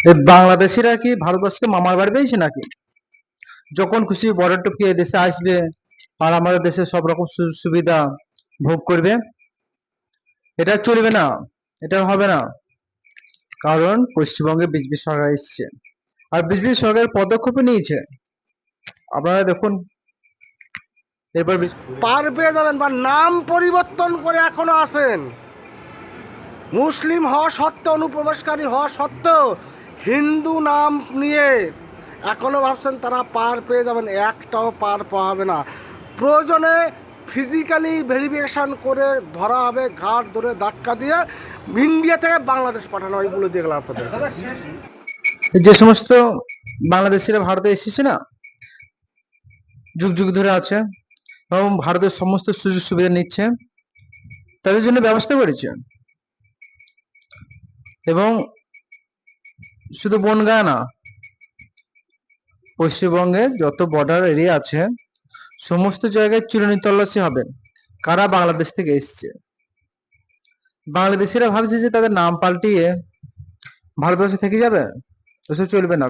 এই বাংলাদেশিরা কি ভারতবর্ষকে মামার বাড়ি পেয়েছে নাকি? যখন খুশি বর্ডার টপকিয়ে দেশে আসবে আর আমাদের দেশে সব রকম সুযোগ সুবিধা ভোগ করবে। এটা চলবে না, এটা হবে না। কারণ পশ্চিমবঙ্গে বিজেপি সরকার এসছে, আর বিজেপি সরকার পদক্ষেপ নিয়েছে। আপনারা দেখুন এবার পার পেয়ে যাবেন, বা নাম পরিবর্তন করে এখনো আসেন। মুসলিম হওয়া সত্ত্বেও, অনুপ্রবেশকারী হওয়া সত্ত্বেও হিন্দু নাম নিয়ে এখনো ভাবছেন তারা পার পেয়ে যাবেন। একটাও পার পাওয়া হবে না। প্রয়োজনে ফিজিক্যালি ভেরিফিকেশান করে ধরা হবে, ঘাট ধরে ধাক্কা দিয়ে ইন্ডিয়া থেকে বাংলাদেশ পাঠানো হয়। বলে দিয়ে গেলাম আপনাদের। যে সমস্ত বাংলাদেশিরা ভারতে এসেছে না, যুগ যুগ ধরে আছে এবং ভারতের সমস্ত সুযোগ সুবিধা নিচ্ছে, তাদের জন্য ব্যবস্থা করেছে। এবং শুধু বনগাঁ না, পশ্চিমবঙ্গে যত বর্ডার এরিয়া আছে সমস্ত জায়গায় চিরুনি তল্লাশি হবে কারা বাংলাদেশ থেকে এসছে। বাংলাদেশিরা ভাবছে যে তাদের নাম পাল্টিয়ে ভারতবর্ষে থেকে যাবে, এসব চলবে না।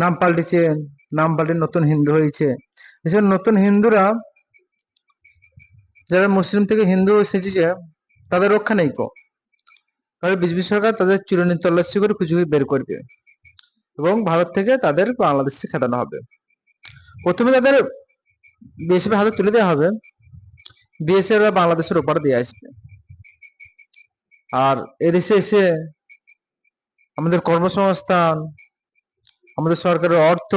নাম পাল্টেছে, নাম পাল্টে নতুন হিন্দু হয়েছে। এসব নতুন হিন্দুরা যারা মুসলিম থেকে হিন্দু এসেছে তাদের রক্ষা নেই। কারণ বিজেপি সরকার তাদের চিরুনি তল্লাশি করে খুঁজে বের করবে এবং ভারত থেকে তাদের বাংলাদেশে খেদানো হবে। প্রথমে তাদের বিএসএফ হাতে তুলে দেওয়া হবে, বিএসএফ বাংলাদেশের ওপারে দিয়ে আসবে। আর এদেশে এসে আমাদের কর্মসংস্থান, আমাদের সরকারের অর্থ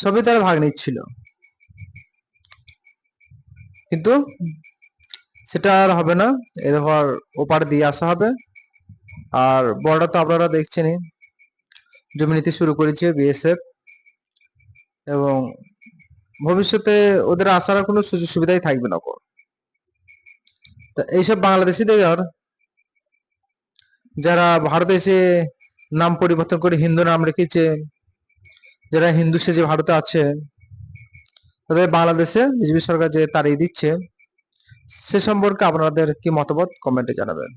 সবই তারা ভাগ নিচ্ছিল, কিন্তু সেটা আর হবে না। এরপর ওপার দিয়ে আসা হবে। আর বর্ডার তো আপনারা দেখছেনই, জমি নিতে শুরু করেছে বিএসএফ, এবং ভবিষ্যতে ওদের আসার আর কোনো সুযোগ সুবিধাই থাকবে না। তা এইসব বাংলাদেশিদের যারা ভারতে এসে নাম পরিবর্তন করে হিন্দু নাম রেখেছে, যারা হিন্দু সেজে ভারতে আছে, তাদের বাংলাদেশে বিজেপি সরকার যে তাড়িয়ে দিচ্ছে, সে সম্পর্কে আপনাদের কি মতামত কমেন্টে জানাবেন।